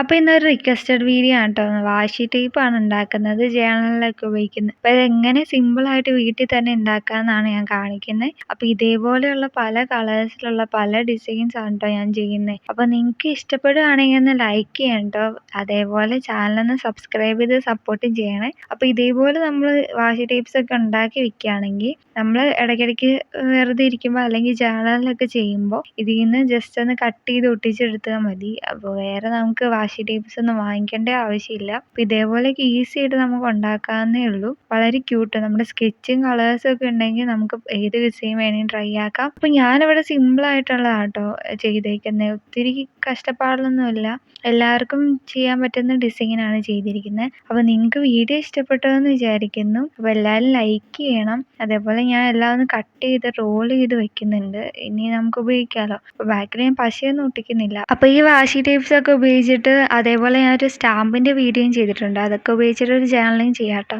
അപ്പോൾ ഇന്നൊരു requested video ആണ് കേട്ടോ. വാഷി ടേപ്പാണ് ഉണ്ടാക്കുന്നത്, ജേണലിലൊക്കെ ഉപയോഗിക്കുന്നത്. അപ്പോൾ ഇതെങ്ങനെ സിമ്പിളായിട്ട് വീട്ടിൽ തന്നെ ഉണ്ടാക്കാമെന്നാണ് ഞാൻ കാണിക്കുന്നത്. അപ്പോൾ ഇതേപോലെയുള്ള പല കളേഴ്സിലുള്ള പല ഡിസൈൻസ് ആണ് കേട്ടോ ഞാൻ ചെയ്യുന്നത്. അപ്പോൾ നിങ്ങൾക്ക് ഇഷ്ടപ്പെടുകയാണെങ്കിൽ ഒന്ന് ലൈക്ക് ചെയ്യണം കേട്ടോ. അതേപോലെ ചാനലൊന്ന് സബ്സ്ക്രൈബ് ചെയ്ത് സപ്പോർട്ടും ചെയ്യണേ. അപ്പോൾ ഇതേപോലെ നമ്മൾ വാഷി ടേപ്സ് ഒക്കെ ഉണ്ടാക്കി വെക്കുകയാണെങ്കിൽ നമ്മൾ ഇടയ്ക്കിടയ്ക്ക് വെറുതെ ഇരിക്കുമ്പോൾ അല്ലെങ്കിൽ ജേണലിലൊക്കെ ചെയ്യുമ്പോൾ ഇതിൽ നിന്ന് ജസ്റ്റ് ഒന്ന് കട്ട് ചെയ്ത് ഒട്ടിച്ചെടുത്താൽ മതി. അപ്പോൾ വേറെ നമുക്ക് വാഷി ടേപ്സ് ഒന്നും വാങ്ങിക്കേണ്ട ആവശ്യമില്ല. അപ്പോൾ ഇതേപോലെയൊക്കെ ഈസി ആയിട്ട് നമുക്ക് ഉണ്ടാക്കാവുന്നേ ഉള്ളൂ. വളരെ ക്യൂട്ട്. നമ്മുടെ സ്കെച്ചും കളേഴ്സും ഒക്കെ ഉണ്ടെങ്കിൽ നമുക്ക് ഏത് ഡിസൈൻ വേണമെങ്കിലും ട്രൈ ആക്കാം. അപ്പോൾ ഞാനിവിടെ സിമ്പിളായിട്ടുള്ളതാണ് കേട്ടോ ചെയ്തേക്കുന്നത്. ഒത്തിരി കഷ്ടപ്പാടൊന്നുമില്ല. എല്ലാവർക്കും ചെയ്യാൻ പറ്റുന്ന ഡിസൈനാണ് ചെയ്തിരിക്കുന്നത്. അപ്പോൾ നിങ്ങൾക്ക് വീഡിയോ ഇഷ്ടപ്പെട്ടതെന്ന് വിചാരിക്കുന്നു. അപ്പോൾ എല്ലാവരും ലൈക്ക് ചെയ്യണം. അതേപോലെ ഞാൻ എല്ലാം ഒന്ന് കട്ട് ചെയ്ത് റോൾ ചെയ്ത് വെക്കുന്നുണ്ട്. ഇനി നമുക്ക് ഉപയോഗിക്കാമല്ലോ. അപ്പോൾ ബാക്കിൽ ഞാൻ പശയൊന്നും ഒട്ടിക്കുന്നില്ല. അപ്പോൾ ഈ വാഷി ടേപ്സ് ഒക്കെ ഉപയോഗിച്ചിട്ട് അതേപോലെ ഞാനൊരു സ്റ്റാമ്പിൻ്റെ വീഡിയോയും ചെയ്തിട്ടുണ്ട്. അതൊക്കെ ഉപയോഗിച്ചിട്ട് ഒരു ജേർണലിങ് ചെയ്യാം കേട്ടോ.